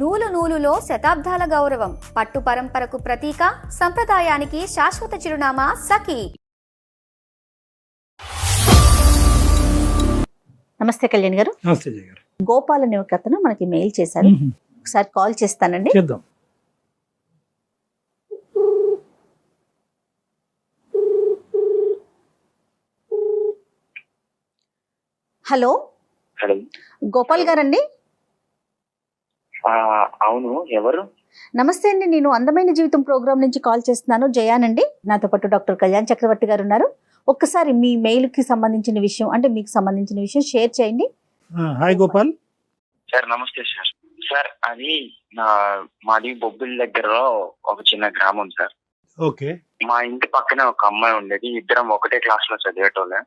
నూలు నూలులో శతాబ్దాల గౌరవం, పట్టు పరంపరకు ప్రతీక, సంప్రదాయానికి శాశ్వత చిరునామా సఖీ. నమస్తే కళ్యాణ్ గారు. నమస్తే జయ గారు. గోపాల్ అనే ఒక అతను మనకి మెయిల్ చేశారు. ఒకసారి కాల్ చేస్తానండి. చేద్దాం. Hello hello. గోపాల్ గారండి. అవును, ఎవరు? నమస్తే అండి, నేను అందమైన జీవితం ప్రోగ్రామ్ నుంచి కాల్ చేస్తున్నాను. జయానండి. నాతో పాటు డాక్టర్ కళ్యాణ్ చక్రవర్తి గారు ఉన్నారు. ఒక్కసారి మీ మెయిల్ కి సంబంధించిన విషయం, అంటే మీకు సంబంధించిన విషయం షేర్ చేయండి. హాయ్ గోపాల్. సార్ నమస్తే సార్. సార్ అది మాది బొబ్బిలి దగ్గర ఒక చిన్న గ్రామం సార్. ఓకే. మా ఇంటి పక్కనే ఒక అమ్మాయి ఉండేది. ఇద్దరం ఒకటే క్లాస్ లో చదివేటోళ్ళం.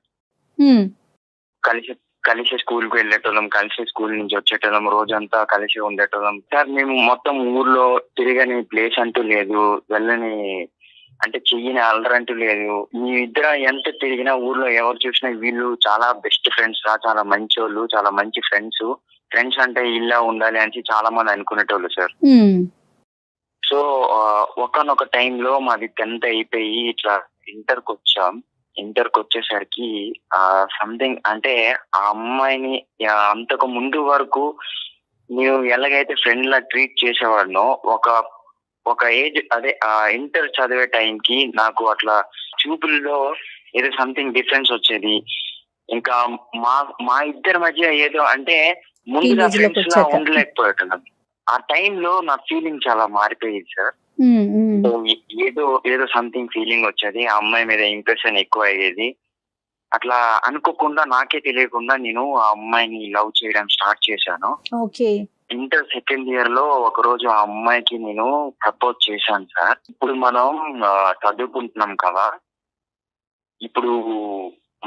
కలిసి కలిసి స్కూల్ కు వెళ్ళేటోళ్ళం, కలిసి స్కూల్ నుంచి వచ్చేటోళ్ళం, రోజంతా కలిసి ఉండేటోళ్ళం సార్. మేము మొత్తం ఊర్లో తిరగని ప్లేస్ అంటూ లేదు, వెళ్ళని అంటే చెయ్యని అల్లరంటూ లేదు. మీ ఇద్దరు ఎంత తిరిగినా ఊర్లో ఎవరు చూసినా వీళ్ళు చాలా బెస్ట్ ఫ్రెండ్స్ రా, చాలా మంచి వాళ్ళు, చాలా మంచి ఫ్రెండ్స్. ఫ్రెండ్స్ అంటే ఇలా ఉండాలి అని చాలా మంది అనుకునేటోళ్ళు సార్. సో ఒకనొక టైంలో మాది 10th అయిపోయి ఇట్లా ఇంటర్కి వచ్చాం. ఇంటర్కి వచ్చేసరికి సంథింగ్ అంటే ఆ అమ్మాయిని అంతకు ముందు వరకు నేను ఎలాగైతే ఫ్రెండ్ లా ట్రీట్ చేసేవాడినో ఒక ఏజ్ అదే ఇంటర్ చదివే టైంకి నాకు అట్లా చూపుల్లో ఏదో సంథింగ్ డిఫరెన్స్ వచ్చేది. ఇంకా మా ఇద్దరి మధ్య ఏదో అంటే ముందుగా ఫ్రెండ్స్ లా ఉండలేకపోయేటం. ఆ టైంలో నా ఫీలింగ్ చాలా మారిపోయేది సార్. ఏదో సంథింగ్ ఫీలింగ్ వచ్చేది, ఆ అమ్మాయి మీద ఇంప్రెషన్ ఎక్కువ అయ్యేది. అట్లా అనుకోకుండా నాకే తెలియకుండా నేను ఆ అమ్మాయిని లవ్ చేయడం స్టార్ట్ చేశాను. ఇంటర్ సెకండ్ ఇయర్ లో ఒక రోజు ఆ అమ్మాయికి నేను ప్రపోజ్ చేశాను సార్. ఇప్పుడు మనం చదువుకుంటున్నాం కదా, ఇప్పుడు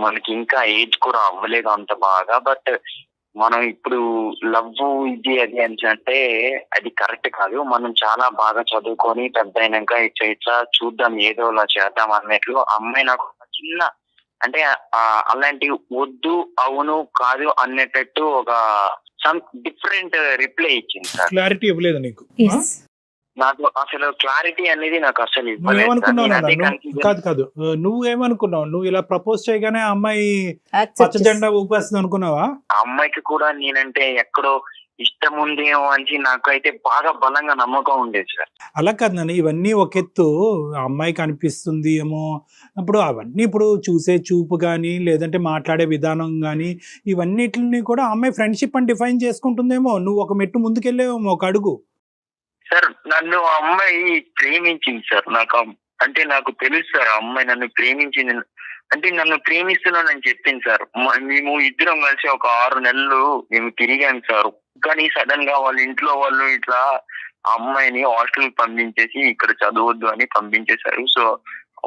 మనకి ఇంకా ఏజ్ కూడా అవ్వలేదు అంత బాగా. బట్ మనం ఇప్పుడు లవ్ ఇది అది అని అంటే అది కరెక్ట్ కాదు. మనం చాలా బాగా చదువుకొని పెద్ద అయినాక ఇట్లా చూద్దాం, ఏదో అలా చేద్దాం అన్నట్లు అమ్మాయి నాకు చిన్న అంటే అలాంటి వద్దు అవును కాదు అనేటట్టు ఒక సమ్ డిఫరెంట్ రిప్లై ఇచ్చింది సార్. క్లారిటీ ఇవ్వలేదు నీకు? నాకు అసలు క్లారిటీ అనేది నాకు అసలు కాదు. నువ్వేమనుకున్నావు? నువ్వు ఇలా ప్రపోజ్ చేయగానే ఆ అమ్మాయి పచ్చ జెండా ఊపేస్తుంది అనుకున్నావా? ఆ అమ్మాయికి కూడా నేనంటే ఎక్కడో ఇష్టం ఉందేమో అని నాకైతే బాగా బలంగా నమ్మకం ఉండేది సార్. అలా కాదు నాన్న, ఇవన్నీ ఒక ఎత్తు. అమ్మాయికి అనిపిస్తుంది ఏమో, ఇప్పుడు అవన్నీ ఇప్పుడు చూసే చూపు కానీ లేదంటే మాట్లాడే విధానం కానీ ఇవన్నిటిని కూడా అమ్మాయి ఫ్రెండ్షిప్ అని డిఫైన్ చేసుకుంటుందేమో. నువ్వు ఒక మెట్టు ముందుకెళ్ళేమో, ఒక అడుగు. సార్ నన్ను ఆ అమ్మాయి ప్రేమించింది సార్. నాకు తెలుసు సార్, ఆ అమ్మాయి నన్ను ప్రేమించింది. అంటే నన్ను ప్రేమిస్తున్నానని చెప్పింది సార్. మేము ఇద్దరం కలిసి ఒక 6 నెలలు మేము తిరిగాం సార్. కానీ సడన్ గా వాళ్ళ ఇంట్లో వాళ్ళు ఇట్లా ఆ అమ్మాయిని హాస్టల్ పంపించేసి ఇక్కడ చదవద్దు అని పంపించేశారు. సో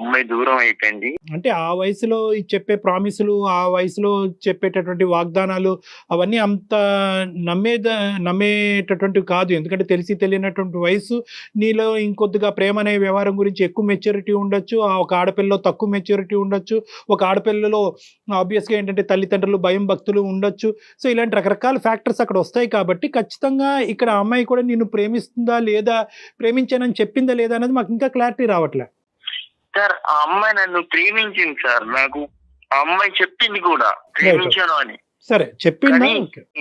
అమ్మాయి దూరం అయిపోయింది. అంటే ఆ వయసులో చెప్పే ప్రామిసులు, ఆ వయసులో చెప్పేటటువంటి వాగ్దానాలు అవన్నీ అంత నమ్మేటటువంటివి కాదు. ఎందుకంటే తెలిసి తెలియనటువంటి వయసు. నీలో ఇంకొద్దిగా ప్రేమ అనే వ్యవహారం గురించి ఎక్కువ మెచ్యూరిటీ ఉండొచ్చు, ఒక ఆడపిల్లలో తక్కువ మెచ్యూరిటీ ఉండొచ్చు, ఒక ఆడపిల్లలో ఆబ్వియస్గా ఏంటంటే తల్లిదండ్రులు భయం భక్తులు ఉండొచ్చు. సో ఇలాంటి రకరకాల ఫ్యాక్టర్స్ అక్కడ వస్తాయి. కాబట్టి ఖచ్చితంగా ఇక్కడ అమ్మాయి కూడా నిన్ను ప్రేమిస్తుందా లేదా, ప్రేమించానని చెప్పిందా లేదా అనేది మాకు ఇంకా క్లారిటీ రావట్లే సార్. ఆ అమ్మాయి నన్ను ప్రేమించింది సార్. నాకు ఆ అమ్మాయి చెప్పింది కూడా ప్రేమించాను అని. సరే చెప్పింది.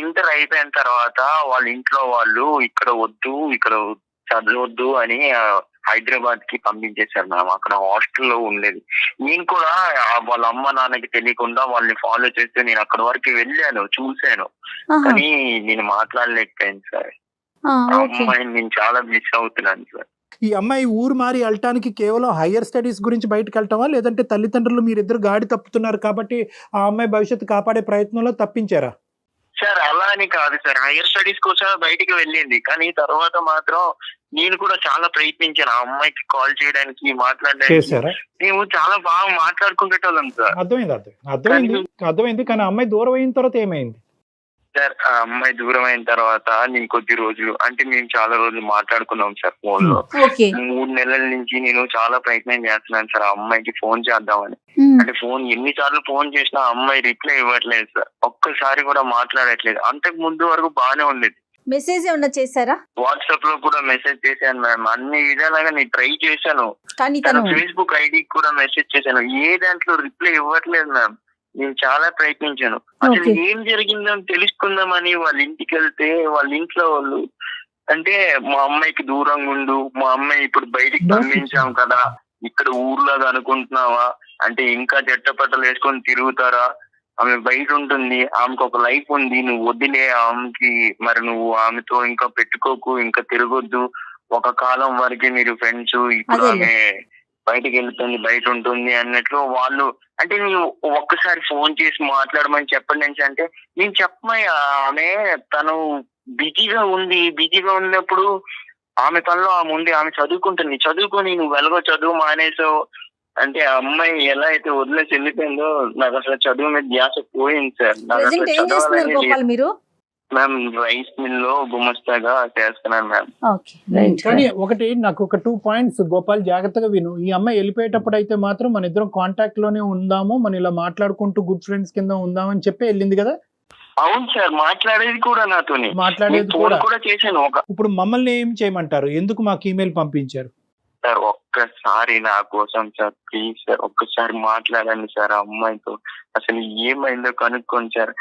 ఇంటర్ అయిపోయిన తర్వాత వాళ్ళ ఇంట్లో వాళ్ళు ఇక్కడ వద్దు, ఇక్కడ చదవద్దు అని హైదరాబాద్ కి పంపించేశారు. మేము అక్కడ హాస్టల్లో ఉండేది. నేను కూడా వాళ్ళ అమ్మ నాన్నకి తెలియకుండా వాళ్ళని ఫాలో చేస్తే నేను అక్కడ వరకు వెళ్ళాను, చూశాను. కానీ నేను మాట్లాడలేకపోయాను సార్. ఆ అమ్మాయిని నేను చాలా మిస్ అవుతున్నాను సార్. ఈ అమ్మాయి ఊరు మారి వెళ్ళటానికి కేవలం హయ్యర్ స్టడీస్ గురించి బయటకు వెళ్ళటమా, లేదంటే తల్లిదండ్రులు మీరిద్దరు గాడి తప్పుతున్నారు కాబట్టి ఆ అమ్మాయి భవిష్యత్తు కాపాడే ప్రయత్నంలో తప్పించారా? సార్ అలా అని కాదు సార్, హైయర్ స్టడీస్ కోసం బయటికి వెళ్ళింది. కానీ తర్వాత మాత్రం నేను కూడా చాలా ప్రయత్నించాను ఆ అమ్మాయికి కాల్ చేయడానికి, మాట్లాడడానికి. మేము చాలా బాగా మాట్లాడుకుంటేటోళ్ళం సార్. అర్థమైంది. కానీ అమ్మాయి దూరం అయిన తర్వాత ఏమైంది సార్? ఆ అమ్మాయి దూరం అయిన తర్వాత నేను కొద్ది రోజులు అంటే మేము చాలా రోజులు మాట్లాడుకున్నాం సార్ ఫోన్ లో. 3 నెలల నుంచి నేను చాలా ప్రయత్నం చేస్తున్నాను సార్ ఆ అమ్మాయికి ఫోన్ చేద్దామని. అంటే ఫోన్ ఎన్నిసార్లు ఫోన్ చేసినా ఆ అమ్మాయి రిప్లై ఇవ్వట్లేదు సార్. ఒక్కసారి కూడా మాట్లాడట్లేదు. అంతకు ముందు వరకు బాగానే ఉండేది. మెసేజ్ ఏమన్నా చేశారా? వాట్సాప్ లో కూడా మెసేజ్ చేశాను మ్యామ్, అన్ని విధాలుగా నేను ట్రై చేశాను. కానీ తన తను ఫేస్బుక్ ఐడికి కూడా మెసేజ్ చేశాను, ఏ దాంట్లో రిప్లై ఇవ్వట్లేదు మ్యామ్. నేను చాలా ప్రయత్నించాను. అసలు Okay. ఏం జరిగిందో తెలుసుకుందామని వాళ్ళ ఇంటికి వెళ్తే వాళ్ళ ఇంట్లో వాళ్ళు అంటే మా అమ్మాయికి దూరంగా ఉండు, మా అమ్మాయి ఇప్పుడు బయటికి పంపించాం కదా, ఇక్కడ ఊర్లాగా అనుకుంటున్నావా అంటే ఇంకా జట్టపట్టలు వేసుకొని తిరుగుతారా, ఆమె బయట ఉంటుంది, ఆమెకు ఒక లైఫ్ ఉంది, నువ్వు వదిలే ఆమెకి, మరి నువ్వు ఆమెతో ఇంకా పెట్టుకోకు, ఇంకా తిరగొద్దు, ఒక కాలం వరకే మీరు ఫ్రెండ్స్, ఇప్పుడు అదేలే. ఆమె బయటకు వెళ్తుంది, బయట ఉంటుంది అన్నట్లు వాళ్ళు. అంటే నేను ఒక్కసారి ఫోన్ చేసి మాట్లాడమని చెప్పండి అంటే నేను చెప్పమయ్యా, ఆమె తను బిజీగా ఉన్నప్పుడు ఆమె పనిలో ఆమె ఉంది, ఆమె చదువుకుంటుంది, చదువుకొని నువ్వు వెలగో చదువు మానేసావు అంటే ఆ అమ్మాయి ఎలా అయితే వదిలేసి వెళ్ళిపోయిందో నాకు అసలు చదువు మీద ధ్యాస పోయింది సార్. నాకు ప్రెసెంట్ అసలు ఏం చేస్తున్నారు చదవాలని గోపాల్ మీరు? మ్యామ్ రైస్ మిల్ లో గుమస్తాగా చేస్తున్నాను మ్యామ్. Okay, right. కానీ ఒకటి నాకు ఒక 2 పాయింట్స్ గోపాల్ జాగ్రత్తగా విను. ఈ అమ్మాయి వెళ్ళిపోయేటప్పుడు అయితే మాత్రం మన ఇద్దరం కాంటాక్ట్ లోనే ఉందాము, మనం ఇలా మాట్లాడుకుంటూ గుడ్ ఫ్రెండ్స్ కింద ఉందామని చెప్పి వెళ్ళింది కదా. అవును సార్, మాట్లాడేది కూడా నాతోని, మాట్లాడేది ఫోన్ కూడా. కూడా చేశాను. ఇప్పుడు మమ్మల్ని ఏం చేయమంటారు, ఎందుకు మాకు ఈమెయిల్ పంపించారు? సార్ ఒక్కసారి నా కోసం సార్ ప్లీజ్ సార్ ఒక్కసారి మాట్లాడండి సార్ ఆ అమ్మాయితో, అసలు ఏమైందో కనుక్కోండి సార్.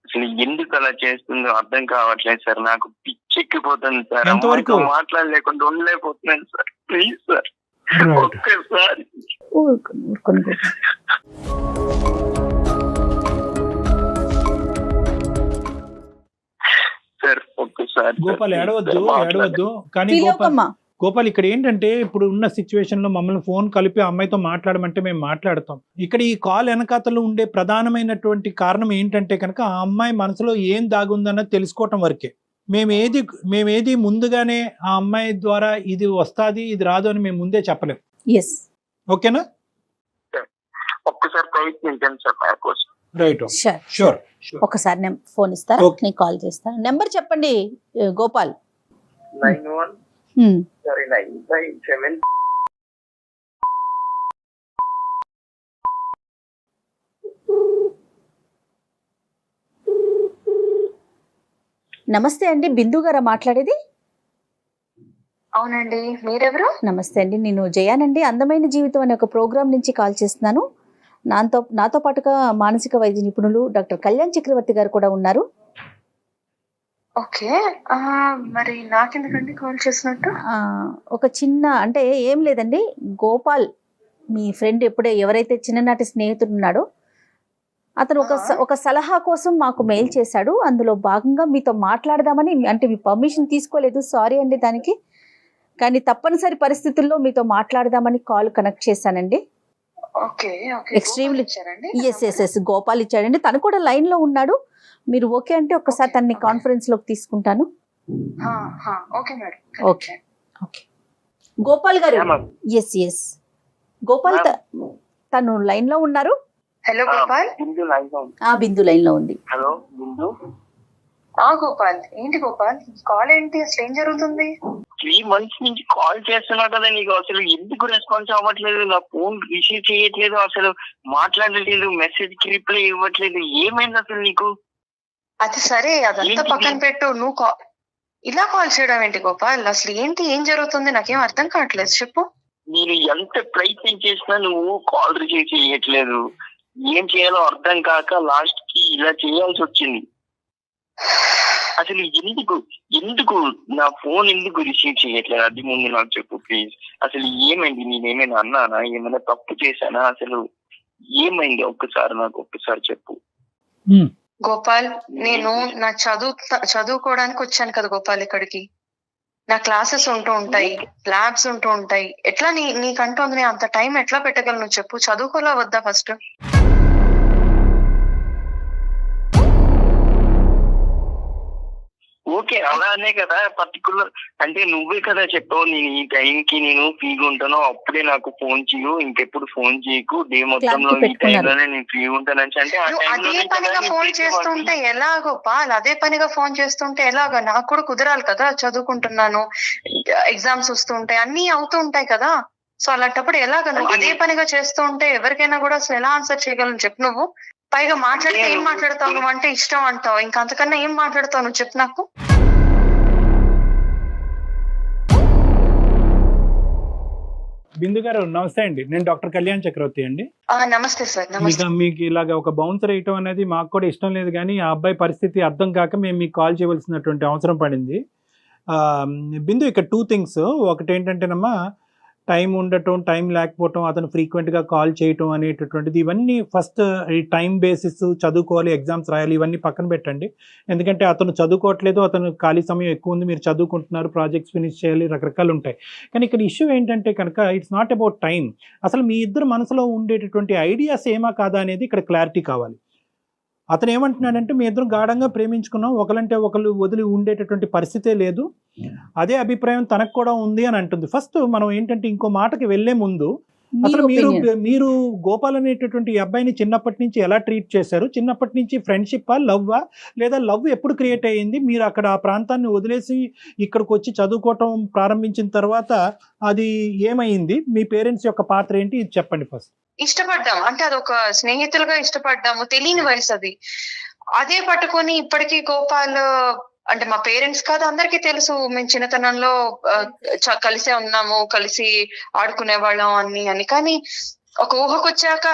అసలు ఎందుకు అలా చేస్తుందో అర్థం కావట్లేదు సార్, నాకు పిచ్చెక్కిపోతుంది సార్, ఎంతవరకు? అమ్మాయితో మాట్లాడలేకుండా ఉండలేకపోతున్నాను సార్, ప్లీజ్ సార్ ఒక్కసారి. ఊరుకోండి గోపాల్. సార్ ఒక్కసారి గోపాల్ ఏడవద్దు. కానీ ఫీల్ అవ్వకమ్మా. గోపాల్ ఇక్కడ ఏంటంటే ఇప్పుడు ఉన్న సిచ్యువేషన్ లో మమ్మల్ని ఫోన్ కలిపి అమ్మాయితో మాట్లాడమంటే మేము మాట్లాడతాం. ఇక్కడ ఈ కాల్ వెనకాతలో ఉండే ప్రధానమైనటువంటి కారణం ఏంటంటే కనుక ఆ అమ్మాయి మనసులో ఏం దాగుందన్నది తెలుసుకోవటం వరకే. మేమేది ముందుగానే ఆ అమ్మాయి ద్వారా ఇది వస్తాది ఇది రాదు అని మేము ముందే చెప్పలేం. ఎస్, ఓకేనా? ఒక్కసారి ప్రయత్నించండి సార్ నా కోసం. Right, sure. షూర్. ఒకసారి నేను ఫోన్ ఇస్తారా? Okay. నేను కాల్ చేస్తాను. నెంబర్ చెప్పండి గోపాల్. 917. నమస్తే అండి, బిందు గారా మాట్లాడేది? అవునండి, మీరెవరు? నమస్తే అండి, నేను జయానండి, అందమైన జీవితం అనే ఒక ప్రోగ్రామ్ నుంచి కాల్ చేస్తున్నాను. నాతో పాటుగా మానసిక వైద్య నిపుణులు డాక్టర్ కళ్యాణ్ చక్రవర్తి గారు కూడా ఉన్నారు. ఓకే, మరి నాకెందుకండి కాల్ చేసినట్టు? ఒక చిన్న అంటే ఏం లేదండి, గోపాల్ మీ ఫ్రెండ్ ఎవరైతే చిన్ననాటి స్నేహితుడు ఉన్నాడో అతను ఒక సలహా కోసం మాకు మెయిల్ చేశాడు. అందులో భాగంగా మీతో మాట్లాడదామని, అంటే మీ పర్మిషన్ తీసుకోలేదు, సారీ అండి దానికి, కానీ తప్పనిసరి పరిస్థితుల్లో మీతో మాట్లాడదామని కాల్ కనెక్ట్ చేశానండి. ఓకే, ఎక్స్ట్రీమ్లీ ఎస్ గోపాల్ ఇచ్చాడండి. తను కూడా లైన్ లో ఉన్నాడు. మీరు ఓకే అంటే ఒక్కసారి తనని కాన్ఫరెన్స్ లోకి తీసుకుంటాను. Okay madam. Okay okay Gopal గారు. ఎస్ గోపాల్ తను లైన్ లో ఉన్నారు. హలో గోపాల్. బిందు లైన్ లో ఉంది. హలో బిందు. గోపాల్, ఏంటి గోపాల్ కాల్ ఏంటి, అసలు ఏం జరుగుతుంది? 3 months నుంచి కాల్ చేస్తున్నా కదా, నీకు అసలు ఎందుకు రెస్పాన్స్ అవ్వట్లేదు, నా ఫోన్ రిసీవ్ చేయట్లేదు, అసలు మాట్లాడలేదు, మెసేజ్ కి రిప్లై ఇవ్వట్లేదు, ఏమైంది అసలు నీకు? అది సరే, అదంతా పక్కన పెట్టు, నువ్వు ఇలా కాల్ చేయడం ఏంటి గోపాల్? అసలు ఏంటి, ఏం జరుగుతుంది, నాకేం అర్థం కావట్లేదు, చెప్పు. నేను ఎంత ప్రయత్నం చేసినా నువ్వు కాల్ రిసీవ్ చేయట్లేదు, ఏం చేయాలో అర్థం కాక లాస్ట్ కి ఇలా చేయాల్సి వచ్చింది. అసలు ఎందుకు నా ఫోన్ ఎందుకు రిసీవ్ చేయట్లేదు, అది ముందు నాకు చెప్పు ప్లీజ్. అసలు ఏమైంది, నేనేమైనా అన్నానా, ఏమైనా తప్పు చేశానా, అసలు ఏమైంది ఒక్కసారి చెప్పు. గోపాల్, నేను నా చదువుకోవడానికి వచ్చాను కదా గోపాల్ ఇక్కడికి. నా క్లాసెస్ ఉంటూ ఉంటాయి, ల్యాబ్స్ ఉంటూ ఉంటాయి, ఎట్లా నీకంటూ నేను అంత టైం ఎట్లా పెట్టగలను చెప్పు? చదువుకోలా వద్దా ఫస్ట్? ఓకే, అలానే కదా పర్టికులర్ అంటే నువ్వే కదా చెప్పావు, నేను ఈ టైంకి నేను ఫ్రీగా ఉంటాను అప్పుడే నాకు ఫోన్ చేయు, ఇంకెప్పుడు ఫోన్ చేయకు, డే మొత్తంలో ఈ టైంలోనే నేను ఫ్రీగా ఉంటానని. అంటే అదే పనిగా ఫోన్ చేస్తుంటే ఎలా గోపాల్? అదే పనిగా ఫోన్ చేస్తుంటే ఎలాగా? నాకు కూడా కుదరాలి కదా, చదువుకుంటున్నాను, ఎగ్జామ్స్ వస్తుంటాయి, అన్ని అవుతూ ఉంటాయి కదా. సో అలాంటప్పుడు ఎలాగ నువ్వు అదే పనిగా చేస్తూ ఉంటే ఎవరికైనా కూడా అసలు ఎలా ఆన్సర్ చేయగలను చెప్పు? నువ్వు పైగా మాట్లాడితే ఏం మాట్లాడతావు నువ్వు? అంటే ఇష్టం అంటావు, ఇంకా అంతకన్నా ఏం మాట్లాడతావు నువ్వు చెప్పు నాకు. బిందు గారు నమస్తే అండి, నేను డాక్టర్ కళ్యాణ్ చక్రవర్తి అండి. నమస్తే సార్. నమస్తే. మీకు ఇలాగ ఒక బౌన్సర్ వేయటం అనేది మాకు కూడా ఇష్టం లేదు, కానీ ఆ అబ్బాయి పరిస్థితి అర్థం కాక మేము మీకు కాల్ చేయవలసినటువంటి అవసరం పడింది. బిందు, ఇక్కడ 2 things. ఒకటి ఏంటంటేనమ్మా, టైం ఉండటం, టైం లేకపోవటం, అతను ఫ్రీక్వెంట్గా కాల్ చేయటం అనేటటువంటిది, ఇవన్నీ ఫస్ట్ ఈ టైం బేసిస్, చదువుకోవాలి, ఎగ్జామ్స్ రాయాలి, ఇవన్నీ పక్కన పెట్టండి. ఎందుకంటే అతను చదువుకోవట్లేదు, అతను ఖాళీ సమయం ఎక్కువ ఉంది, మీరు చదువుకుంటున్నారు, ప్రాజెక్ట్స్ ఫినిష్ చేయాలి, రకరకాలు ఉంటాయి. కానీ ఇక్కడ ఇష్యూ ఏంటంటే కనుక ఇట్స్ నాట్ అబౌట్ టైం. అసలు మీ ఇద్దరు మనసులో ఉండేటటువంటి ఐడియాస్ ఏమా కాదా అనేది ఇక్కడ క్లారిటీ కావాలి. అతను ఏమంటున్నాడంటే, మీ ఇద్దరు గాఢంగా ప్రేమించుకున్నాం, ఒకరంటే ఒకరు వదిలి ఉండేటటువంటి పరిస్థితే లేదు, అదే అభిప్రాయం తనకు కూడా ఉంది అని అంటుంది. ఫస్ట్ మనం ఏంటంటే ఇంకో మాటకి వెళ్లే ముందు అసలు మీరు గోపాల్ అనేటటువంటి ఈ అబ్బాయిని చిన్నప్పటి నుంచి ఎలా ట్రీట్ చేశారు? చిన్నప్పటి నుంచి ఫ్రెండ్షిప్పా, లవ్వా, లేదా లవ్ ఎప్పుడు క్రియేట్ అయ్యింది? మీరు అక్కడ ఆ ప్రాంతాన్ని వదిలేసి ఇక్కడికి వచ్చి చదువుకోవటం ప్రారంభించిన తర్వాత అది ఏమైంది? మీ పేరెంట్స్ యొక్క పాత్ర ఏంటి? ఇది చెప్పండి ఫస్ట్. ఇష్టపడ్డాం అంటే అదొక స్నేహితులుగా ఇష్టపడ్డాము, తెలియని వయసు అది. అదే పట్టుకొని ఇప్పటికీ గోపాల్ అంటే మా పేరెంట్స్ కాదు, అందరికీ తెలుసు మేము చిన్నతనంలో కలిసే ఉన్నాము, కలిసి ఆడుకునే వాళ్ళం అని. కానీ ఒక ఊహకొచ్చాక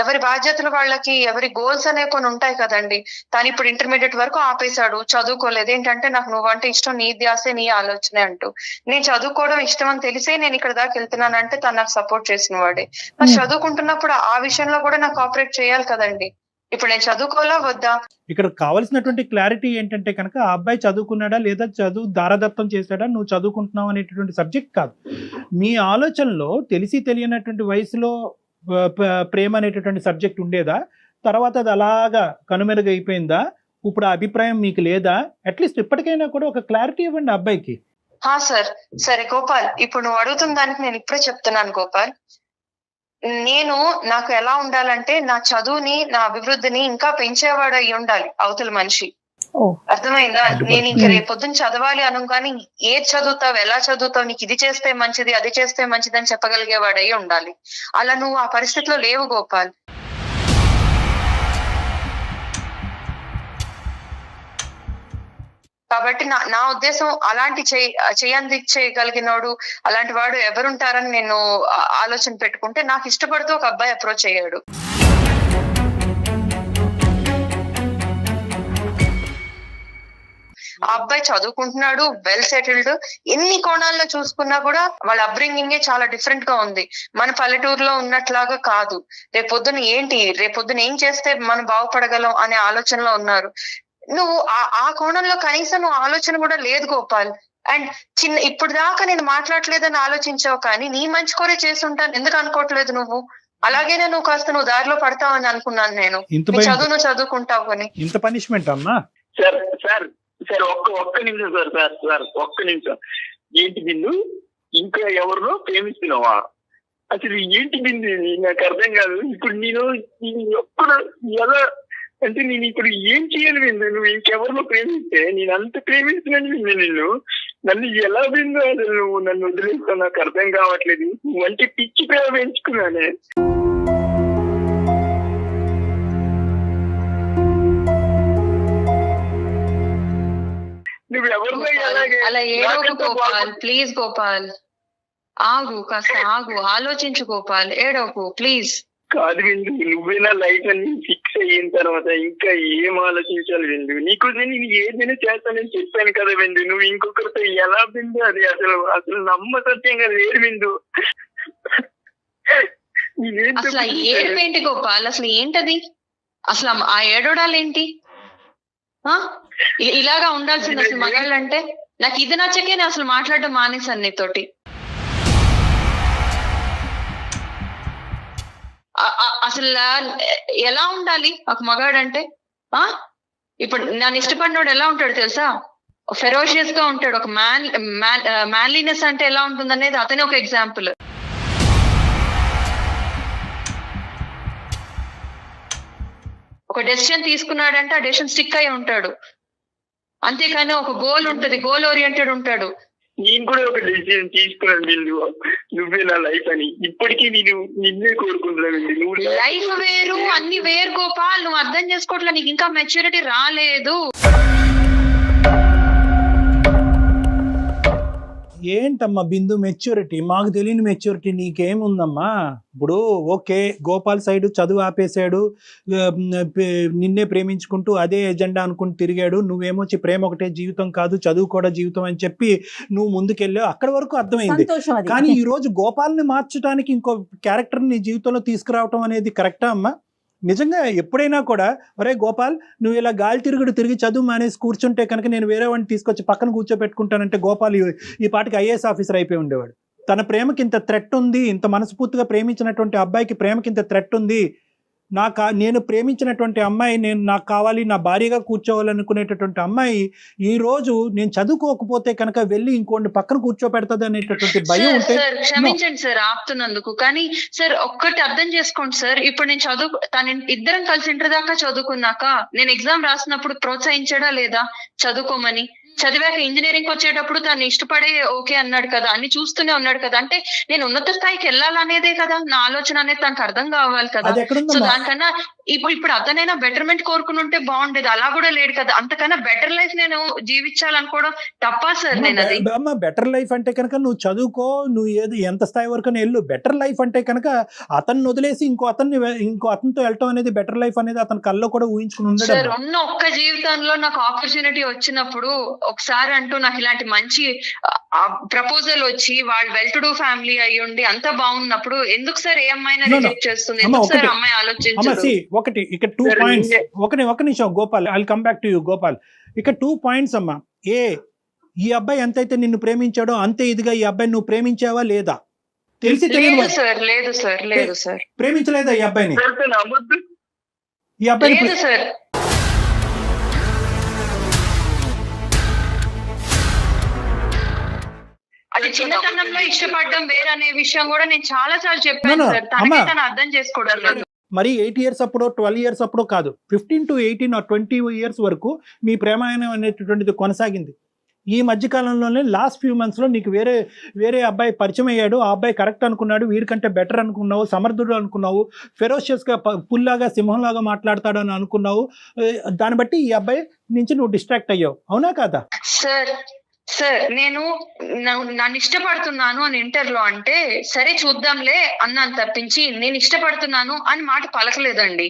ఎవరి బాధ్యతలు వాళ్ళకి, ఎవరి గోల్స్ అనే కొన్ని ఉంటాయి కదండి. తను ఇప్పుడు ఇంటర్మీడియట్ వరకు ఆపేశాడు, చదువుకోలేదు. ఏంటంటే నాకు నువ్వంటే ఇష్టం, నీ ధ్యాసే, నీ ఆలోచనే అంటూ. నేను చదువుకోవడం ఇష్టం అని తెలిసే నేను ఇక్కడ దాకా వెళ్తున్నానంటే తను నాకు సపోర్ట్ చేసిన వాడే. మరి చదువుకుంటున్నప్పుడు ఆ విషయంలో కూడా నాకు కోఆపరేట్ చేయాలి కదండి. ఇప్పుడు నేను చదువుకోవాలా వద్దా? ఇక్కడ కావాల్సినటువంటి క్లారిటీ ఏంటంటే కనుక, ఆ అబ్బాయి చదువుకున్నాడా లేదా చదువు దారదత్తం చేశాడా, నువ్వు చదువుకుంటున్నావు అనేటటువంటి సబ్జెక్ట్ కాదు. మీ ఆలోచనలో తెలిసి తెలియనటువంటి వయసులో ప్రేమ అనేటటువంటి సబ్జెక్ట్ ఉండేదా? తర్వాత అది అలాగా కనుమెరుగైపోయిందా? ఇప్పుడు ఆ అభిప్రాయం మీకు లేదా? అట్లీస్ట్ ఇప్పటికైనా కూడా ఒక క్లారిటీ ఇవ్వండి అబ్బాయికి. సార్, సరే గోపాల్, ఇప్పుడు నువ్వు అడుగుతున్న దానికి నేను ఇప్పుడే చెప్తున్నాను గోపాల్. నాకు ఎలా ఉండాలంటే, నా చదువుని, నా అభివృద్ధిని ఇంకా పెంచేవాడు అయి ఉండాలి అవతల మనిషి. అర్థమైందా? నేను ఇంక రేపొద్దున చదవాలి అనగానే ఏది చదువుతావు, ఎలా చదువుతావు, నీకు ఇది చేస్తే మంచిది, అది చేస్తే మంచిది అని చెప్పగలిగేవాడు అయి ఉండాలి. అలా నువ్వు ఆ పరిస్థితిలో లేవు గోపాల్. కాబట్టి నా ఉద్దేశం, అలాంటి చేయగలిగినోడు, అలాంటి వాడు ఎవరుంటారని నేను ఆలోచన పెట్టుకుంటే, నాకు ఇష్టపడుతూ ఒక అబ్బాయి అప్రోచ్ అయ్యాడు. ఆ అబ్బాయి చదువుకుంటున్నాడు, వెల్ సెటిల్డ్. ఎన్ని కోణాల్లో చూసుకున్నా కూడా వాళ్ళ అప్బ్రింగింగే చాలా డిఫరెంట్ గా ఉంది. మన పల్లెటూరులో ఉన్నట్లాగా కాదు. రేపొద్దున ఏం చేస్తే మనం బాగుపడగలం అనే ఆలోచనలో ఉన్నారు. నువ్వు ఆ కోణంలో కనీసం నువ్వు ఆలోచన కూడా లేదు గోపాల్. అండ్ ఇప్పుడు దాకా నేను మాట్లాడలేదని ఆలోచించావు, కానీ నీ మంచి కోరే చేసి ఉంటాను ఎందుకు అనుకోవట్లేదు నువ్వు? అలాగేనే నువ్వు కాస్త నువ్వు దారిలో పడతావని అనుకున్నాను నేను. చదువు నువ్వు చదువుకుంటావు అని. ఇంత పనిష్మెంట్ అమ్మా? సార్ ఒక్క నిమిషం సార్ ఒక్క నిమిషం. ఏంటి బిందు, ఇంకా ఎవరినో ప్రేమిస్తున్నావా? అసలు ఏంటి బిందు, నాకు అర్థం కాదు. ఇప్పుడు నేను ఎప్పుడు ఎలా అంటే, నేను ఇప్పుడు ఏం చేయాలి బిందు? నువ్వు ఇంకెవరినో ప్రేమిస్తే, నేను అంత ప్రేమిస్తున్నాను బిందు. నన్ను ఎలా బిందు అసలు నువ్వు నన్ను వదిలేస్తావు? నాకు అర్థం కావట్లేదు. నువ్వు అంటే పిచ్చి ప్రేమ పెంచుకున్నానే. అలా ఏడవకు గోపాల్, ప్లీజ్ గోపాల్. కాస్త ఆగు, ఆలోచించు గోపాల్, ఏడవకు ప్లీజ్. కాదు విందు, నువ్వేనా లైఫ్ అన్ని ఫిక్స్ అయిన తర్వాత ఇంకా ఏం ఆలోచించాలి విందు? నీకు నేను ఏదైనా చేస్తానని చెప్పాను కదా విందు. నువ్వు ఇంకొకరితో ఎలా విందు? అది అసలు నమ్మసత్యంగా లేదు విందు. అసలు ఏడుపేంటి గోపాల్? అసలు ఏంటది? అసలు ఆ ఏడవడాలేంటి? ఇలాగా ఉండాల్సింది అసలు మగాళ్ళంటే. నాకు ఇది నచ్చకే నేను అసలు మాట్లాడడం మానేశాను నీతోటి. అసలు ఎలా ఉండాలి ఒక మగాడంటే? ఇప్పుడు నన్ను ఇష్టపడినోడు ఎలా ఉంటాడు తెలుసా? ఫెరోషియస్ గా ఉంటాడు. ఒక మ్యాన్లీనెస్ అంటే ఎలా ఉంటుంది అనేది అతనే ఒక ఎగ్జాంపుల్. ఒక డెసిషన్ తీసుకున్నాడంటే ఆ డెసిషన్ స్టిక్ అయి ఉంటాడు. అంతేకాని ఒక గోల్ ఉంటది, గోల్ ఓరియంటెడ్ ఉంటాడు. నేను కూడా ఒక డెసిషన్ తీసుకున్నాను బిందు, నువ్వే నా లైఫ్ అని. ఇప్పటికీ నేను నిన్నే కోరుకుంటున్నాను. లైఫ్ వేరు, అన్ని వేరు గోపాల్. నువ్వు అర్థం చేసుకోవట్లే, నీకు ఇంకా మెచ్యూరిటీ రాలేదు. ఏంటమ్మా బిందు మెచ్యూరిటీ? మాకు తెలియని మెచ్యూరిటీ నీకేముందమ్మా? ఇప్పుడు ఓకే, గోపాల్ సైడ్ చదువు ఆపేశాడు, నిన్నే ప్రేమించుకుంటూ అదే ఎజెండా అనుకుంటూ తిరిగాడు, నువ్వేమో ప్రేమ ఒకటే జీవితం కాదు, చదువు కూడా జీవితం అని చెప్పి నువ్వు ముందుకెళ్ళావు, అక్కడ వరకు అర్థమైంది. సంతోషం అది. కానీ ఈ రోజు గోపాల్ని మార్చడానికి ఇంకో క్యారెక్టర్ నీ జీవితంలో తీసుకురావటం అనేది కరెక్టా అమ్మా? నిజంగా ఎప్పుడైనా కూడా ఒరే గోపాల్, నువ్వు ఇలా గాలి తిరిగి చదువు మానేసి కూర్చుంటే కనుక నేను వేరే వాడిని తీసుకొచ్చి పక్కన కూర్చోబెట్టుకుంటానంటే గోపాల్ ఈ పాటికి ఐఏఎస్ ఆఫీసర్ అయిపోయి ఉండేవాడు. తన ప్రేమకి ఇంత థ్రెట్ ఉంది, ఇంత మనస్ఫూర్తిగా ప్రేమించినటువంటి అబ్బాయికి ప్రేమకి ఇంత థ్రెట్ ఉంది, నేను ప్రేమించినటువంటి అమ్మాయి నాకు కావాలి, నా భార్యగా కూర్చోవాలనుకునేటటువంటి అమ్మాయి ఈ రోజు నేను చదువుకోకపోతే కనుక వెళ్ళి ఇంకోటి పక్కన కూర్చోపెడతాది అనేటటువంటి భయం ఉంటే. క్షమించండి సార్ ఆపుతున్నందుకు, కానీ సార్ ఒక్కటి అర్థం చేసుకోండి సార్, ఇప్పుడు నేను ఇద్దరం కలిసి ఇంటర్ దాకా చదువుకున్నాక నేను ఎగ్జామ్ రాసినప్పుడు ప్రోత్సహించడా లేదా చదువుకోమని? చదివాక ఇంజనీరింగ్ వచ్చేటప్పుడు తను ఇష్టపడే ఓకే అన్నాడు కదా, అన్ని చూస్తూనే ఉన్నాడు కదా, అంటే నేను ఉన్నత స్థాయికి వెళ్ళాలనేదే కదా నా ఆలోచన అనేది తనకు అర్థం కావాలి కదా. సో దానికన్నా ఇప్పుడు అతనైనా బెటర్మెంట్ కోరుకుని ఉంటే బాగుండేది, అలా కూడా లేడు కదా. అంతకన్నా బెటర్ లైఫ్ నేను జీవించాలనుకోవడం తప్పా సార్? నేను అది బెటర్ లైఫ్ అంటే కనుక నువ్వు చదువుకో, నువ్వు ఎంత స్థాయి వరకు వెళ్ళు. బెటర్ లైఫ్ అంటే కనుక అతన్ని వదిలేసి ఇంకో అతనితో వెళ్ళటం అనేది బెటర్ లైఫ్ అనేది అతని కల్లో కూడా ఊహించుకుని ఉండదు సార్. ఉన్న ఒక్క జీవితంలో నాకు ఆపర్చునిటీ వచ్చినప్పుడు ఒకసారి అంటూ నాకు ఇలాంటి మంచి ప్రపోజల్ వచ్చి వాళ్ళు వెల్ టు డూ ఫ్యామిలీ అయ్యి ఉండి అంత బాగున్నప్పుడు ఎందుకు సార్ ఏ అమ్మాయినా రిజెక్ట్ చేస్తుంది? ఎందుకు సార్ అమ్మాయి ఆలోచించదు? ఒకటి ఇక్కడ 2 పాయింట్స్. ఒక నిమిషం Gopal, I will come back to you Gopal. ఇక్కడ 2 పాయింట్స్ అమ్మా. ఈ అబ్బాయి ఎంతైతే నిన్ను ప్రేమించాడో అంతే ఇదిగా ఈ అబ్బాయి నువ్వు ప్రేమించావా లేదా? తెలిసి తెలియదు సార్. లేదు సార్. ప్రేమించలేదా ఈ అబ్బాయిని? ఈ అబ్బాయి సార్ అది చిన్నతనంలో ఇష్టపడడం వేరే అనే విషయం కూడా నేను చాలా చెప్పాను సార్. తను అర్థం చేసుకోవడం లేదు. మరి 8 years అప్పుడు 12 years అప్పుడు కాదు, 15 to 18 or 20 years వరకు మీ ప్రేమాయణం అనేటటువంటిది కొనసాగింది. ఈ మధ్యకాలంలోనే లాస్ట్ ఫ్యూ మంత్స్లో నీకు వేరే అబ్బాయి పరిచయం అయ్యాడు. ఆ అబ్బాయి కరెక్ట్ అనుకున్నాడు, వీడికంటే బెటర్ అనుకున్నావు, సమర్థుడు అనుకున్నావు, ఫెరోషియస్గా పుల్లాగా సింహంలాగా మాట్లాడతాడు అని అనుకున్నావు. దాన్ని బట్టి ఈ అబ్బాయి నుంచి నువ్వు డిస్ట్రాక్ట్ అయ్యావు, అవునా కాదా? సార్ నేను నన్ను ఇష్టపడుతున్నాను అని ఇంటర్లో అంటే సరే చూద్దాంలే అన్నాను తప్పించి నేను ఇష్టపడుతున్నాను అని మాట పలకలేదండి.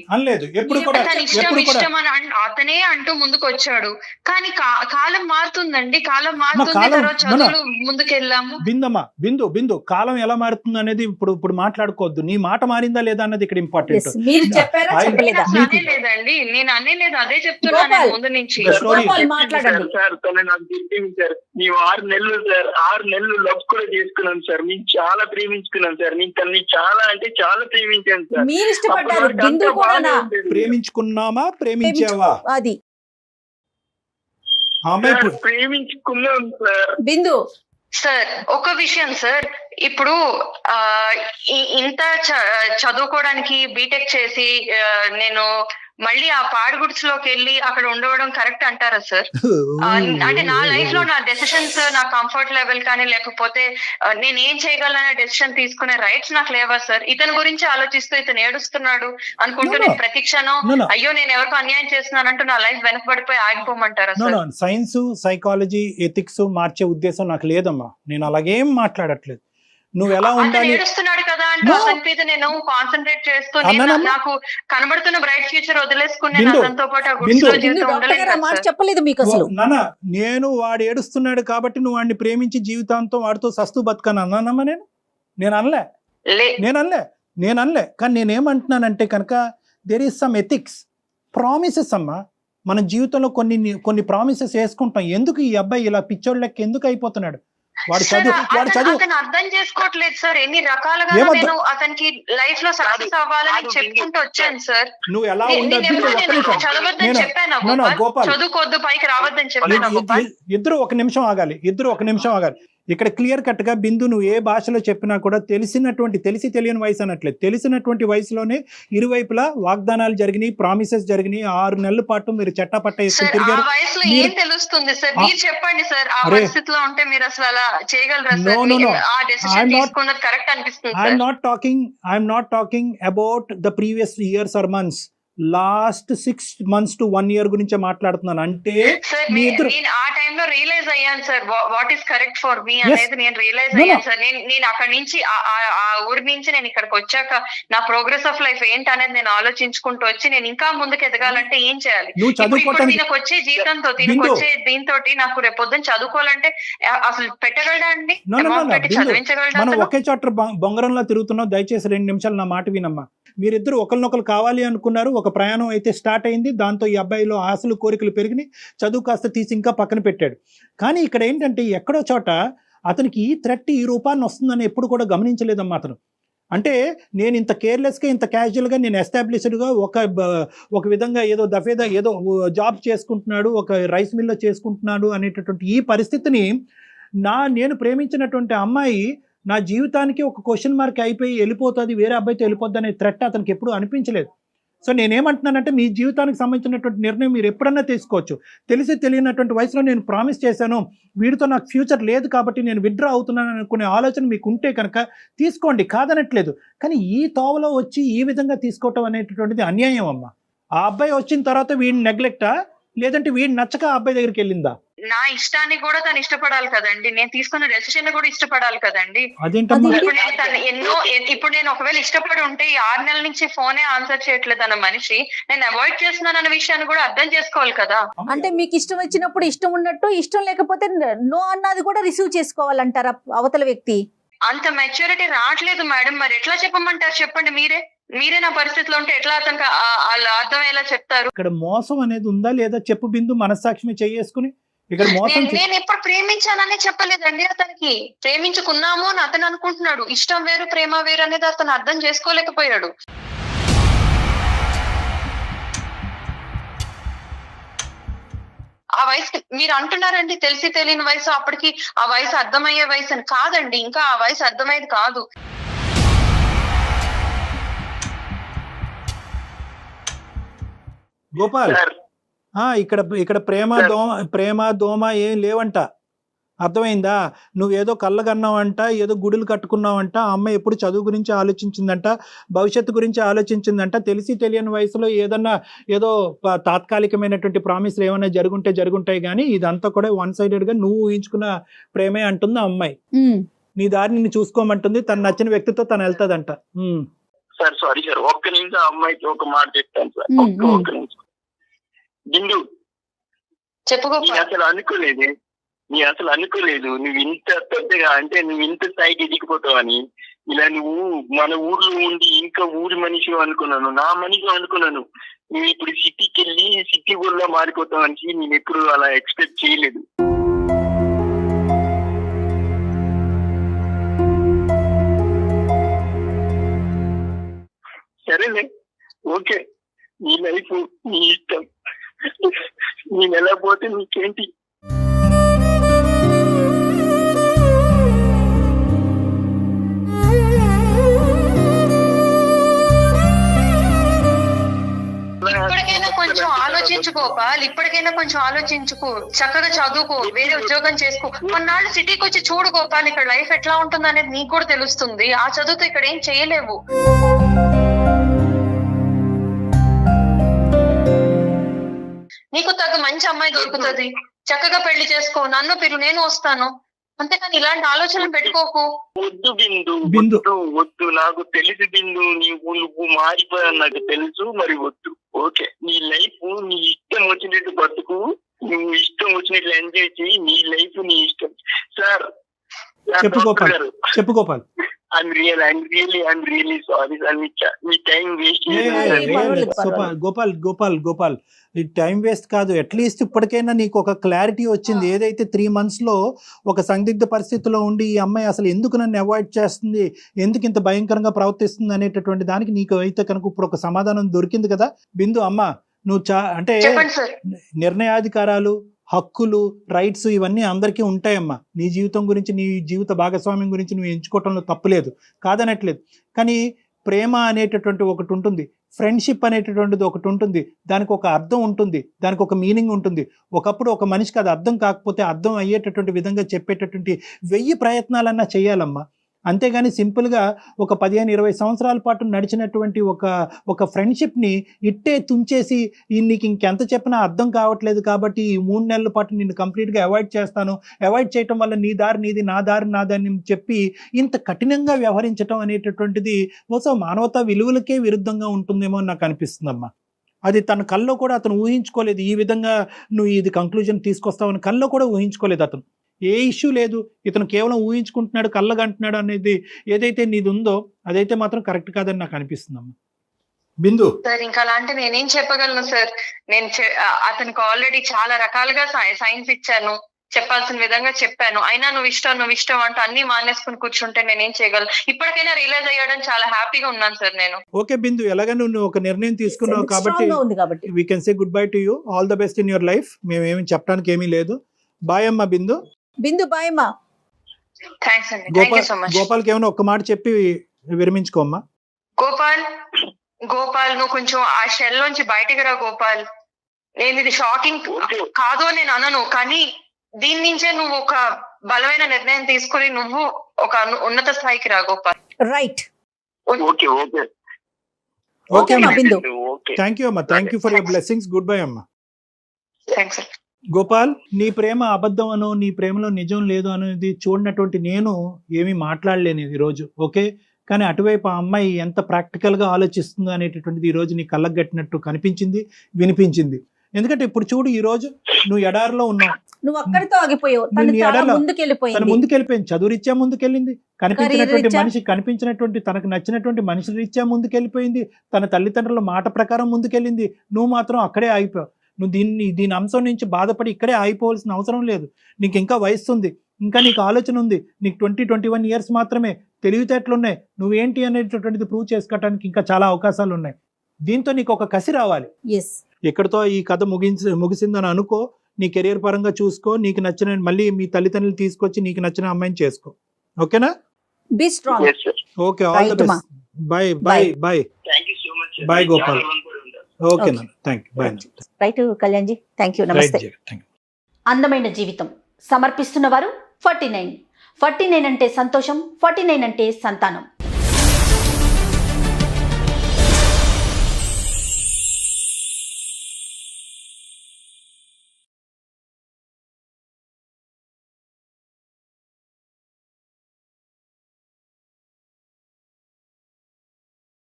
తన ఇష్టం అని అతనే అంటూ ముందుకు వచ్చాడు. కానీ కాలం మారుతుందండి, కాలం మారుతుంది, తర్వాత చదువులు ముందుకెళ్ళాము. బిందు కాలం ఎలా మారుతుంది అనేది ఇప్పుడు మాట్లాడుకోవద్దు. నీ మాట మారిందా లేదా అన్నది ఇక్కడ ఇంపార్టెంట్. లేదండి, నేను అనేలేదు, అదే చెప్తున్నాను ముందు నుంచి. మేము 6 నెలలు సార్, 6 నెలలు లవ్ కూడా చేసుకున్నాం సార్. మేము చాలా ప్రేమించుకున్నాం సార్. నేను తనని చాలా అంటే చాలా ప్రేమించాను సార్. ప్రేమించుకున్నామా ప్రేమించావా? అది ప్రేమించుకున్నాం సార్. బిందు సార్ ఒక విషయం సార్, ఇప్పుడు ఇంత చదువుకోవడానికి బీటెక్ చేసి నేను మళ్ళీ ఆ పాడుగుడ్స్ లోకి వెళ్ళి అక్కడ ఉండవడం కరెక్ట్ అంటారా సార్? అంటే నా లైఫ్ లో నా డెసిషన్స్, నా కంఫర్ట్ లెవెల్ కానీ లేకపోతే నేను ఏం చేయగలనే డెసిషన్ తీసుకునే రైట్స్ నాకు లేవా సార్? ఇతని గురించి ఆలోచిస్తూ ఇతను ఏడుస్తున్నాడు అనుకుంటూ నేను ప్రతి క్షణం అయ్యో నేను ఎవరికో అన్యాయం చేస్తున్నానంటూ నా లైఫ్ వెనకబడిపోయి ఆగిపోమంటారా సార్? సైన్స్, సైకాలజీ, ఎథిక్స్ మార్చే ఉద్దేశం నాకు లేదమ్మా. నేను అలాగేం మాట్లాడట్లేదు. నువ్వు ఎలా ఉండాలి? ఏడుస్తున్నాడు కదా అంటే అతని మీద నేను కాన్సన్ట్రేట్ చేస్తూ నాకు కనబడుతున్న బ్రైట్ ఫ్యూచర్ వదిలేసుకుని అతనితో పాటు చెప్పలేదు మీకు అసలు. నేను వాడు ఏడుస్తున్నాడు కాబట్టి నువ్వు వాడిని ప్రేమించి జీవితాంతం వాడితో సస్తు బతకను అన్నానమ్మా? నేను అనలే. కానీ నేనేమంటున్నానంటే కనుక there is some ethics, promises అమ్మా. మన జీవితంలో కొన్ని ప్రామిసెస్ వేసుకుంటాం. ఎందుకు ఈ అబ్బాయి ఇలా పిచ్చోళ్ళ లెక్క ఎందుకు అయిపోతున్నాడు? వాడు చదువు అర్థం చేసుకోవట్లేదు సార్. ఎన్ని రకాలుగా నేను అతనికి లైఫ్ లో సక్సెస్ అవ్వాలని చెప్పుకుంటూ వచ్చాను సార్. నువ్వు ఎలా చదవద్దని చెప్పాను, చదువుకోవద్దు, పైకి రావద్దని చెప్పాను. ఇద్దరు ఒక నిమిషం ఆగాలి. ఇక్కడ క్లియర్ కట్ గా బిందు నువ్వు ఏ భాషలో చెప్పినా కూడా తెలిసి తెలియని వయసు అనట్లేదు, తెలిసినటువంటి వయసులోనే ఇరువైపులా వాగ్దానాలు జరిగినాయి, ప్రామిసెస్ జరిగినాయి. 6 నెలల పాటు మీరు చట్టపట్ట వేసుకుని తిరిగారు. ఏం తెలుస్తుంది సార్? మీరు చెప్పండి సార్, ఆ పరిస్థితిలో ఉంటే మీరు అసలు అలా చేయగలరా సార్? ఆ డెసిషన్ తీసుకున్నది కరెక్ట్ అనిపిస్తుంది. I'm not talking about the previous years or months. Last 6 months to 1 year గురించే మాట్లాడుతున్నాను. అంటే సార్ మీ ఇద్దరు నేను ఆ టైంలో రియలైజ్ అయ్యాను sir what is correct for me Yes. అనేది నేను రియలైజ్ No, no. అయ్యాను సార్. నేను అక్కడి నుంచి ఆ ఊరి నుంచి నేను ఇక్కడికి వచ్చాక నా ప్రోగ్రెస్ ఆఫ్ లైఫ్ ఏంటి అనేది నేను ఆలోచించుకుంటూ వచ్చి నేను ఇంకా ముందుకు ఎదగాలంటే ఏం చేయాలి? నువ్వు ఇప్పుడు చదువుకోవటానికి దీనికి వచ్చే జీతంతో దీనికి బిందు. వచ్చే దీంతో నాకు రేపు పొద్దున్న చదువుకోవాలంటే అసలు పెట్టగలడా అండి? No, no, no, amount no. పెట్టి బిందు, చదివించగలడా మనం అతను? ఒకే చోట బొంగరంలో తిరుగుతున్నాం. దయచేసి 2 నిమిషాలు నా మాట వినమ్మా. మీరిద్దరు ఒకరినొకరు కావాలి అనుకున్నారు, ఒక ప్రయాణం అయితే స్టార్ట్ అయింది. దాంతో ఈ అబ్బాయిలో ఆశలు కోరికలు పెరిగినాయి, చదువు కాస్త తీసి ఇంకా పక్కన పెట్టాడు. కానీ ఇక్కడ ఏంటంటే ఎక్కడో చోట అతనికి ఈ థ్రెట్ ఈ రూపాన్ని వస్తుందని ఎప్పుడు కూడా గమనించలేదమ్మా అతను. అంటే నేను ఇంత కేర్లెస్గా ఇంత క్యాజువల్గా నేను ఎస్టాబ్లిష్డ్గా ఒక విధంగా ఏదో దఫేదా ఏదో జాబ్ చేసుకుంటున్నాడు, ఒక రైస్ మిల్లో చేసుకుంటున్నాడు అనేటటువంటి ఈ పరిస్థితిని నేను ప్రేమించినటువంటి అమ్మాయి నా జీవితానికి ఒక క్వశ్చన్ మార్క్ అయిపోయి వెళ్ళిపోతుంది, వేరే అబ్బాయితో వెళ్ళిపోద్ది అనే థ్రెట్ అతనికి ఎప్పుడు అనిపించలేదు. సో నేనేమంటున్నానంటే మీ జీవితానికి సంబంధించినటువంటి నిర్ణయం మీరు ఎప్పుడన్నా తీసుకోవచ్చు. తెలిసి తెలియనటువంటి వయసులో నేను ప్రామిస్ చేశాను, వీడితో నాకు ఫ్యూచర్ లేదు కాబట్టి నేను విత్డ్రా అవుతున్నాను అనుకునే ఆలోచన మీకు ఉంటే కనుక తీసుకోండి, కాదనట్లేదు. కానీ ఈ తోవలో వచ్చి ఈ విధంగా తీసుకోవటం అనేటటువంటిది అన్యాయం అమ్మా. ఆ అబ్బాయి వచ్చిన తర్వాత వీడిని నెగ్లెక్టా, లేదంటే వీడిని నచ్చక ఆ అబ్బాయి దగ్గరికి వెళ్ళిందా? నా ఇష్టాన్ని కూడా తను ఇష్టపడాలి కదండి, నేను తీసుకున్న డెసిషన్ కూడా ఇష్టపడాలి కదండి. అదేంటమ్మా? ఇప్పుడు నేను ఇప్పుడు నేను ఒకవేళ ఇష్టపడి ఉంటే ఈ 6 నెలల నుంచి ఫోనే ఆన్సర్ చేయట్లేదు అన్న మనిషి నేను అవాయిడ్ చేస్తున్నాను అన్న విషయాన్ని కూడా అర్థం చేసుకోవాలి కదా. అంటే మీకు ఇష్టం వచ్చినప్పుడు ఇష్టం ఉన్నట్టు, ఇష్టం లేకపోతే నో అన్నది కూడా రిసీవ్ చేసుకోవాలంటారా అవతల వ్యక్తి? అంత మెచ్యూరిటీ రావట్లేదు మేడం, మరి ఎట్లా చెప్పమంటారు చెప్పండి? మీరే నా పరిస్థితిలో ఉంటే ఎట్లా అతనికి వాళ్ళు అర్థమయ్యేలా చెప్తారు? ఇక్కడ మోసం అనేది ఉందా లేదా చెప్పు బిందు, మనస్సాక్షిని చేసుకుని. ఇక్కడ మోసం నేను ఎప్పుడు ప్రేమించానని చెప్పలేదండి అతనికి. ప్రేమించుకున్నాము అని అతను అనుకుంటున్నాడు. ఇష్టం వేరు ప్రేమ వేరు అనేది అతను అర్థం చేసుకోలేకపోయాడు. ఆ వయసు మీరు అంటున్నారండి తెలిసి తెలియని వయసు, అప్పటికి ఆ వయసు అర్థమయ్యే వయసు అని. కాదండి, ఇంకా ఆ వయసు అర్థమయ్యేది కాదు. గోపాల్, ఇక్కడ ప్రేమ దోమ ఏం లేవంట, అర్థమైందా? నువ్వేదో కళ్ళగన్నావంట, ఏదో గుడులు కట్టుకున్నావంట. ఆ అమ్మాయి ఎప్పుడు చదువు గురించి ఆలోచించిందంట, భవిష్యత్తు గురించి ఆలోచించిందంట. తెలిసి తెలియని వయసులో ఏదో తాత్కాలికమైనటువంటి ప్రామిస్లు ఏమైనా జరుగుంటాయి కానీ ఇదంతా కూడా 1-sided నువ్వు ఊహించుకున్న ప్రేమే అంటుంది ఆ అమ్మాయి. నీ దారి నిన్ను చూసుకోమంటుంది, తను నచ్చిన వ్యక్తితో తను వెళ్తాదంట. సార్ సారీ సార్, ఒక్క నిమిషం అమ్మాయికి ఒక మాట చెప్తాను సార్. ఒక్క నిమిషం. బిందు, అసలు అనుకోలేదు నువ్వు ఇంత పెద్దగా, అంటే నువ్వు ఇంత స్థాయికి ఎదిగిపోతావని. ఇలా నువ్వు మన ఊర్లో ఉండి ఇంకా ఊరి మనిషి అనుకున్నాను, నా మనిషి అనుకున్నాను. నువ్వు ఇప్పుడు సిటీకి వెళ్ళి సిటీ ఊళ్ళో మారిపోతావని నేను ఎప్పుడు అలా ఎక్స్పెక్ట్ చేయలేదు. సరేలే, ఓకే, నీ లైఫ్ నీ ఇష్టం, నేను ఎలా పోతే నీకేంటి? ఇప్పటికైనా కొంచెం ఆలోచించు గోపాల్, ఇప్పటికైనా కొంచెం ఆలోచించుకో, చక్కగా చదువుకో, వేరే ఉద్యోగం చేసుకో. కొన్నాళ్ళు సిటీకి వచ్చి చూడు గోపాల్, ఇక్కడ లైఫ్ ఎట్లా ఉంటుంది అనేది నీకు కూడా తెలుస్తుంది. ఆ చదువుతో ఇక్కడ ఏం చేయలేవు. నీకు తగ్గ మంచి అమ్మాయి దొరుకుతుంది, చక్కగా పెళ్లి చేసుకో, నన్ను పిలు, నేను వస్తాను. అంతేకాని ఇలాంటి ఆలోచనలు పెట్టుకోకు. వద్దు బిందు, వద్దు. నాకు తెలుసు బిందు, నువ్వు మారిపోయాను నాకు తెలుసు. మరి వద్దు, ఓకే. నీ లైఫ్ నీ ఇష్టం వచ్చినట్టు బతుకు, నువ్వు ఇష్టం వచ్చినట్లు ఎంజాయ్ చేయి, నీ లైఫ్ నీ ఇష్టం. సార్ చెప్పు Gopal. I'm really sorry sir, me time waste. Gopal, ఈ టైం వేస్ట్ కాదు. అట్లీస్ట్ ఇప్పటికైనా నీకు ఒక క్లారిటీ వచ్చింది. ఏదైతే 3 months ఒక సందిగ్ధ పరిస్థితిలో ఉండి ఈ అమ్మాయి అసలు ఎందుకు నన్ను అవాయిడ్ చేస్తుంది, ఎందుకు ఇంత భయంకరంగా ప్రవర్తిస్తుంది అనేటటువంటి దానికి నీకు అయితే కనుక ఇప్పుడు ఒక సమాధానం దొరికింది కదా బిందు. అమ్మ, నువ్వు అంటే నిర్ణయాధికారాలు, హక్కులు, రైట్స్ ఇవన్నీ అందరికీ ఉంటాయమ్మా. నీ జీవితం గురించి, నీ జీవిత భాగస్వామ్యం గురించి నువ్వు ఎంచుకోవటంలో తప్పులేదు, కాదనట్లేదు. కానీ ప్రేమ అనేటటువంటి ఒకటి ఉంటుంది, ఫ్రెండ్షిప్ అనేటటువంటిది ఒకటి ఉంటుంది. దానికి ఒక అర్థం ఉంటుంది, దానికి ఒక మీనింగ్ ఉంటుంది. ఒకప్పుడు ఒక మనిషికి అది అర్థం కాకపోతే అర్థం అయ్యేటటువంటి విధంగా చెప్పేటటువంటి 1000 ప్రయత్నాలన్నా చేయాలమ్మా. అంతేగాని సింపుల్గా ఒక 15-20 సంవత్సరాల పాటు నడిచినటువంటి ఒక ఫ్రెండ్షిప్ని ఇట్టే తుంచేసి నీకు ఇంకెంత చెప్పినా అర్థం కావట్లేదు కాబట్టి ఈ 3 నెలల పాటు నిన్ను కంప్లీట్గా అవాయిడ్ చేస్తాను, అవాయిడ్ చేయటం వల్ల నీ దారి నీది, నా దారి నాదని చెప్పి ఇంత కఠినంగా వ్యవహరించడం అనేటటువంటిది బహుశా మానవతా విలువలకే విరుద్ధంగా ఉంటుందేమో అని నాకు అనిపిస్తుందమ్మా. అది తన కల్లో కూడా అతను ఊహించుకోలేదు, ఈ విధంగా నువ్వు ఇది కంక్లూజన్ తీసుకొస్తావని కల్లో కూడా ఊహించుకోలేదు అతను. ఏ ఇష్యూ లేదు, ఇతను కేవలం ఊహించుకుంటున్నాడు, కళ్ళగంటున్నాడు అనేది ఏదైతే నీది ఉందో అదైతే మాత్రం కరెక్ట్ కాదని నాకు అనిపిస్తుందమ్మా. బిందు సార్ ఇంకా అలా అంటే నేనేం చెప్పగలను సార్? నేను అతనికి ఆల్రెడీ చాలా రకాలుగా సైన్స్ ఇచ్చాను, చెప్పాల్సిన విధంగా చెప్పాను, అయినా నువ్వు ఇష్టం అంటూ అన్ని మానేసుకుని కూర్చుంటే నేనేం చేయగలను? ఇప్పటికైనా రియలైజ్ అయ్యాడని చాలా హ్యాపీగా ఉన్నాను సార్ నేను. ఓకే బిందు, ఎలాగ నువ్వు ఒక నిర్ణయం తీసుకున్నావు కాబట్టి ఉంది కాబట్టి we can say good bye to you, all the best in your life. మేమేమి చెప్పడానికి ఏమీ లేదు. బాయ్ అమ్మా బిందు. బిందు బాయ్ అమ్మా. థ్యాంక్స్ అండి, థ్యాంక్ యూ సో మచ్. గోపాల్కి ఏమైనా ఒక్క మాట చెప్పి విరమించుకోమ్మా. గోపాల్ నువ్వు కొంచెం ఆ షెల్ నుంచి బయటికి రా గోపాల్. నేను ఇది షాకింగ్ కాదు అని నేను అనను, కానీ దీని నుంచే నువ్వు ఒక బలమైన నిర్ణయం తీసుకుని నువ్వు ఒక ఉన్నత స్థాయికి రా గోపాల్. రైట్. ఓకే అమ్మా బిందు. థ్యాంక్ యూ అమ్మా, thank you for your blessings. Good bye అమ్మా. థ్యాంక్స్. గోపాల్, నీ ప్రేమ అబద్ధం అనో నీ ప్రేమలో నిజం లేదు అనేది చూడనటువంటి నేను ఏమీ మాట్లాడలేను ఈరోజు, ఓకే? కానీ అటువైపు ఆ అమ్మాయి ఎంత ప్రాక్టికల్గా ఆలోచిస్తుందో అనేటటువంటిది ఈరోజు నీ కళ్ళకు గట్టినట్టు కనిపించింది, వినిపించింది. ఎందుకంటే ఇప్పుడు చూడు, ఈరోజు నువ్వు ఎడారిలో ఉన్నావు, నువ్వు అక్కడితో ఆగిపోయావు, తను ముందుకెళ్ళిపోయింది, చదువురీత్యా ముందుకెళ్ళింది, కనిపించినటువంటి తనకు నచ్చినటువంటి మనిషి రీత్యా ముందుకెళ్ళిపోయింది, తన తల్లిదండ్రుల మాట ప్రకారం ముందుకెళ్ళింది. నువ్వు మాత్రం అక్కడే ఆగిపోయావు. నువ్వు దీని అంశం నుంచి బాధపడి ఇక్కడే ఆగిపోవాల్సిన అవసరం లేదు. నీకు ఇంకా వయస్సు ఉంది, ఇంకా నీకు ఆలోచన ఉంది, నీకు 20-21 ఇయర్స్ మాత్రమే, తెలివితేటలున్నాయి, నువ్వేంటి అనేటటువంటిది ప్రూవ్ చేసుకోవడానికి ఇంకా చాలా అవకాశాలు ఉన్నాయి. దీంతో నీకు ఒక కసి రావాలి. ఎక్కడితో ఈ కథ ముగిసిందని అనుకో, నీ కెరియర్ పరంగా చూసుకో, నీకు నచ్చిన మళ్ళీ మీ తల్లిదండ్రులు తీసుకొచ్చి నీకు నచ్చిన అమ్మాయిని చేసుకో, ఓకేనా? Be strong. Okay, all the best. Bye bye bye bye Gopal. Okay నాన్న, thank you. Bye. Right Kalyan ji, thank you, నమస్తే. అందమైన జీవితం సమర్పిస్తున్న వారు 49 అంటే సంతోషం, 49 అంటే సంతానం.